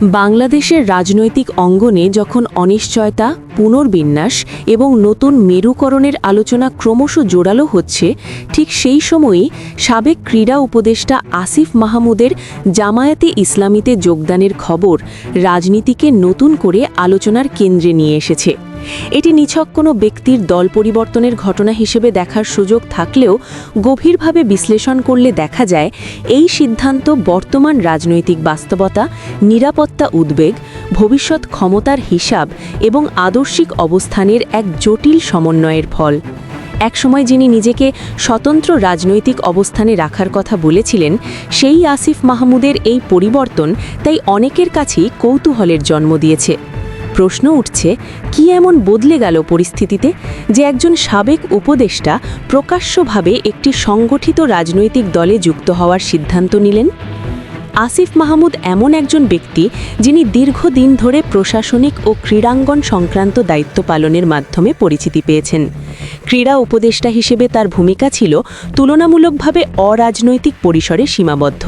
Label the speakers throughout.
Speaker 1: বাংলাদেশের রাজনৈতিক অঙ্গনে যখন অনিশ্চয়তা, পুনর্বিন্যাস এবং নতুন মেরুকরণের আলোচনা ক্রমশ জোরালো হচ্ছে, ঠিক সেই সময়ই সাবেক ক্রীড়া উপদেষ্টা আসিফ মাহমুদের জামায়াতে ইসলামীতে যোগদানের খবর রাজনীতিকে নতুন করে আলোচনার কেন্দ্রে নিয়ে এসেছে। এটি নিছক কোনো ব্যক্তির দল পরিবর্তনের ঘটনা হিসেবে দেখার সুযোগ থাকলেও গভীরভাবে বিশ্লেষণ করলে দেখা যায় এই সিদ্ধান্ত বর্তমান রাজনৈতিক বাস্তবতা, নিরাপত্তা উদ্বেগ, ভবিষ্যৎ ক্ষমতার হিসাব এবং আদর্শিক অবস্থানের এক জটিল সমন্বয়ের ফল। একসময় যিনি নিজেকে স্বতন্ত্র রাজনৈতিক অবস্থানে রাখার কথা বলেছিলেন, সেই আসিফ মাহমুদের এই পরিবর্তন তাই অনেকের কাছেই কৌতূহলের জন্ম দিয়েছে। প্রশ্ন উঠছে, কি এমন বদলে গেল পরিস্থিতিতে যে একজন সাবেক উপদেষ্টা প্রকাশ্যভাবে একটি সংগঠিত রাজনৈতিক দলে যুক্ত হওয়ার সিদ্ধান্ত নিলেন? আসিফ মাহমুদ এমন একজন ব্যক্তি যিনি দীর্ঘদিন ধরে প্রশাসনিক ও ক্রীড়াঙ্গন সংক্রান্ত দায়িত্ব পালনের মাধ্যমে পরিচিতি পেয়েছেন। ক্রীড়া উপদেষ্টা হিসেবে তার ভূমিকা ছিল তুলনামূলকভাবে অরাজনৈতিক পরিসরে সীমাবদ্ধ,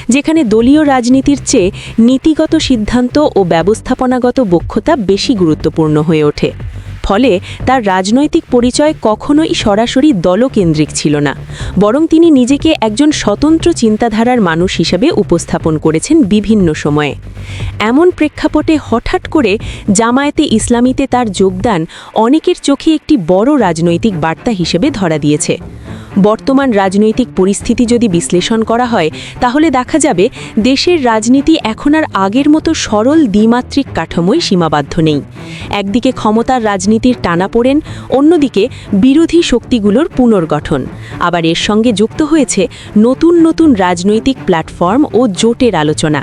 Speaker 1: যেখানে দলীয় রাজনীতির চেয়ে নীতিগত সিদ্ধান্ত ও ব্যবস্থাপনাগত দক্ষতা বেশি গুরুত্বপূর্ণ হয়ে ওঠে। ফলে তার রাজনৈতিক পরিচয় কখনোই সরাসরি দলকেন্দ্রিক ছিল না, বরং তিনি নিজেকে একজন স্বতন্ত্র চিন্তাধারার মানুষ হিসেবে উপস্থাপন করেছেন বিভিন্ন সময়ে। এমন প্রেক্ষাপটে হঠাৎ করে জামায়াতে ইসলামীতে তার যোগদান অনেকের চোখে একটি বড় রাজনৈতিক বার্তা হিসেবে ধরা দিয়েছে। বর্তমান রাজনৈতিক পরিস্থিতি যদি বিশ্লেষণ করা হয়, তাহলে দেখা যাবে দেশের রাজনীতি এখন আর আগের মতো সরল দ্বিমাত্রিক কাঠামোয় সীমাবদ্ধ নেই। একদিকে ক্ষমতার রাজনীতির টানাপোড়েন, অন্যদিকে বিরোধী শক্তিগুলোর পুনর্গঠন। আবার এর সঙ্গে যুক্ত হয়েছে নতুন নতুন রাজনৈতিক প্ল্যাটফর্ম ও জোটের আলোচনা।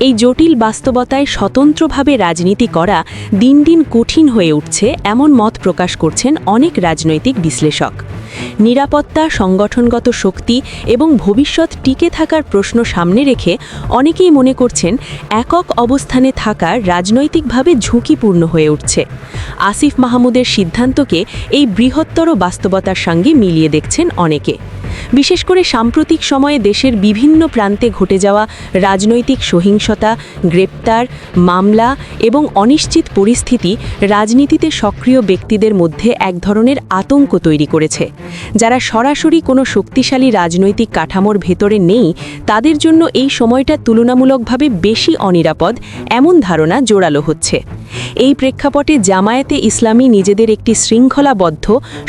Speaker 1: এই জটিল বাস্তবতায় স্বতন্ত্রভাবে রাজনীতি করা দিন দিন কঠিন হয়ে উঠছে, এমন মত প্রকাশ করছেন অনেক রাজনৈতিক বিশ্লেষক। নিরাপত্তা, সংগঠনগত শক্তি এবং ভবিষ্যৎ টিকে থাকার প্রশ্ন সামনে রেখে অনেকেই মনে করছেন একক অবস্থানে থাকা রাজনৈতিকভাবে ঝুঁকিপূর্ণ হয়ে উঠছে। আসিফ মাহমুদের সিদ্ধান্তকে এই বৃহত্তর বাস্তবতার সঙ্গে মিলিয়ে দেখছেন অনেকে। বিশেষ করে সাম্প্রতিক সময়ে দেশের বিভিন্ন প্রান্তে ঘটে যাওয়া রাজনৈতিক সহিংসতা, গ্রেপ্তার, মামলা এবং অনিশ্চিত পরিস্থিতি রাজনীতিতে সক্রিয় ব্যক্তিদের মধ্যে এক ধরনের আতঙ্ক তৈরি করেছে। যারা সরাসরি কোনো শক্তিশালী রাজনৈতিক কাঠামোর ভেতরে নেই, তাদের জন্য এই সময়টা তুলনামূলকভাবে বেশি অনিরাপদ, এমন ধারণা জোরালো হচ্ছে। এই প্রেক্ষাপটে জামায়াতে ইসলামী নিজেদের একটি শৃঙ্খলাবদ্ধ,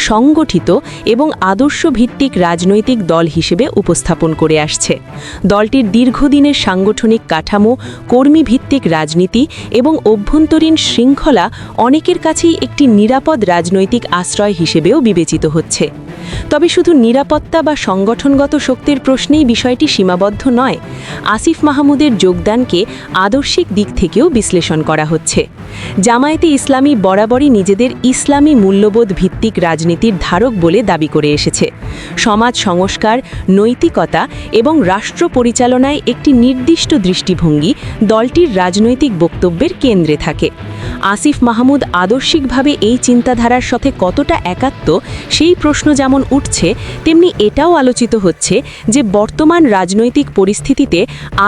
Speaker 1: সংগঠিত এবং আদর্শভিত্তিক রাজনৈতিক দল হিসেবে উপস্থাপন করে আসছে। দলটির দীর্ঘদিনের সাংগঠনিক কাঠামো, কর্মীভিত্তিক রাজনীতি এবং অভ্যন্তরীণ শৃঙ্খলা অনেকের কাছেই একটি নিরাপদ রাজনৈতিক আশ্রয় হিসেবেও বিবেচিত হচ্ছে। তবে শুধু নিরাপত্তা বা সংগঠনগত শক্তির প্রশ্নেই বিষয়টি সীমাবদ্ধ নয়। আসিফ মাহমুদের যোগদানকে আদর্শিক দিক থেকেও বিশ্লেষণ করা হচ্ছে। জামায়াতে ইসলামী বরাবরই নিজেদের ইসলামী মূল্যবোধ ভিত্তিক রাজনীতির ধারক বলে দাবি করে এসেছে। সমাজ সংস্কার, নৈতিকতা এবং রাষ্ট্র পরিচালনায় একটি নির্দিষ্ট দৃষ্টিভঙ্গি দলটির রাজনৈতিক বক্তব্যের কেন্দ্রে থাকে। আসিফ মাহমুদ আদর্শিকভাবে এই চিন্তাধারার সাথে কতটা একাত্ম, সেই প্রশ্ন যেমন উঠছে, তেমনি এটাও আলোচিত হচ্ছে যে বর্তমান রাজনৈতিক পরিস্থিতিতে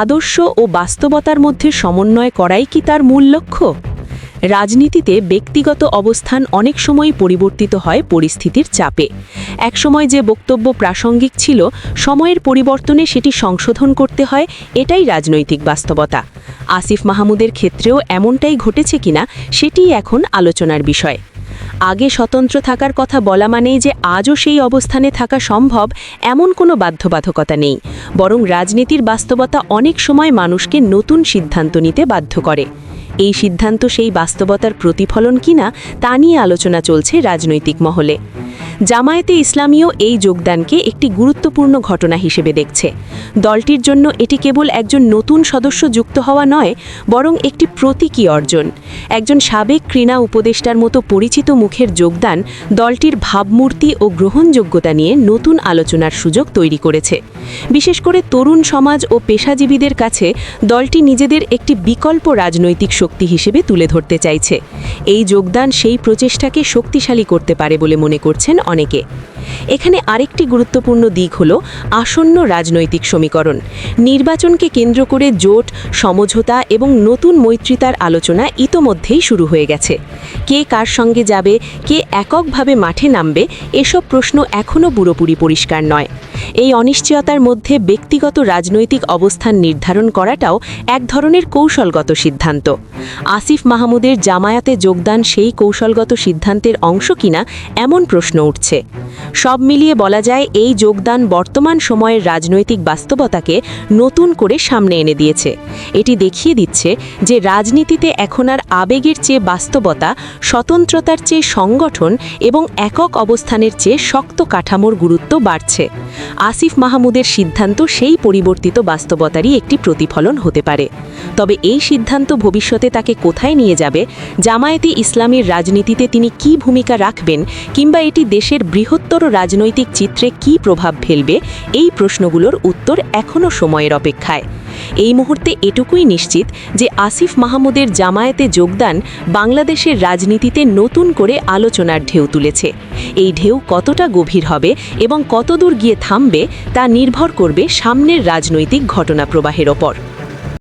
Speaker 1: আদর্শ ও বাস্তবতার মধ্যে সমন্বয় করাই কি তার মূল লক্ষ্য? রাজনীতিতে ব্যক্তিগত অবস্থান অনেক সময় পরিবর্তিত হয় পরিস্থিতির চাপে। একসময় যে বক্তব্য প্রাসঙ্গিক ছিল, সময়ের পরিবর্তনে সেটি সংশোধন করতে হয়, এটাই রাজনৈতিক বাস্তবতা। আসিফ মাহমুদের ক্ষেত্রেও এমনটাই ঘটেছে কিনা, সেটিই এখন আলোচনার বিষয়। আগে স্বতন্ত্র থাকার কথা বলা মানেই যে আজও সেই অবস্থানে থাকা সম্ভব, এমন কোনো বাধ্যবাধকতা নেই, বরং রাজনীতির বাস্তবতা অনেক সময় মানুষকে নতুন সিদ্ধান্ত নিতে বাধ্য করে। এই সিদ্ধান্ত সেই বাস্তবতার প্রতিফলন কিনা, তা নিয়ে আলোচনা চলছে রাজনৈতিক মহলে। জামায়াতে ইসলামীও এই যোগদানকে একটি গুরুত্বপূর্ণ ঘটনা হিসেবে দেখছে। দলটির জন্য এটি কেবল একজন নতুন সদস্য যুক্ত হওয়া নয়, বরং একটি প্রতীকী অর্জন। একজন সাবেক ক্রীড়া উপদেষ্টার মতো পরিচিত মুখের যোগদান দলটির ভাবমূর্তি ও গ্রহণযোগ্যতা নিয়ে নতুন আলোচনার সুযোগ তৈরি করেছে। বিশেষ করে তরুণ সমাজ ও পেশাজীবীদের কাছে দলটি নিজেদের একটি বিকল্প রাজনৈতিক শক্তি হিসেবে তুলে ধরতে চাইছে। এই যোগদান সেই প্রচেষ্টাকে শক্তিশালী করতে পারে বলে মনে করছেন অনেকে। এখানে আরেকটি গুরুত্বপূর্ণ দিক হল আসন্ন রাজনৈতিক সমীকরণ। নির্বাচনকে কেন্দ্র করে জোট, সমঝোতা এবং নতুন মৈত্রিতার আলোচনা ইতোমধ্যেই শুরু হয়ে গেছে। কে কার সঙ্গে যাবে, কে এককভাবে মাঠে নামবে, এসব প্রশ্ন এখনও পুরোপুরি পরিষ্কার নয়। এই অনিশ্চয়তার মধ্যে ব্যক্তিগত রাজনৈতিক অবস্থান নির্ধারণ করাটাও এক ধরনের কৌশলগত সিদ্ধান্ত। আসিফ মাহমুদের জামায়াতে যোগদান সেই কৌশলগত সিদ্ধান্তের অংশ কিনা এমন প্রশ্ন উঠছে। সব মিলিয়ে বলা যায়, এই যোগদান বর্তমান সময়ের রাজনৈতিক বাস্তবতাকে নতুন করে সামনে এনে দিয়েছে। এটি দেখিয়ে দিচ্ছে যে রাজনীতিতে এখন আর আবেগের চেয়ে বাস্তবতা, স্বতন্ত্রতার চেয়ে সংগঠন এবং একক অবস্থানের চেয়ে শক্ত কাঠামোর গুরুত্ব বাড়ছে। আসিফ মাহমুদের সিদ্ধান্ত সেই পরিবর্তিত বাস্তবতারই একটি প্রতিফলন হতে পারে। তবে এই সিদ্ধান্ত ভবিষ্যতে তাকে কোথায় নিয়ে যাবে, জামায়াতে ইসলামীর রাজনীতিতে তিনি কী ভূমিকা রাখবেন, কিংবা এটি দেশের বৃহত্তর রাজনৈতিক চিত্রে কী প্রভাব ফেলবে, এই প্রশ্নগুলোর উত্তর এখনও সময়ের অপেক্ষায়। এই মুহূর্তে এটুকুই নিশ্চিত যে আসিফ মাহমুদের জামায়াতে যোগদান বাংলাদেশের রাজনীতিতে নতুন করে আলোচনার ঢেউ তুলেছে। এই ঢেউ কতটা গভীর হবে এবং কতদূর গিয়ে থামবে তা নির্ভর করবে সামনের রাজনৈতিক ঘটনাপ্রবাহের ওপর।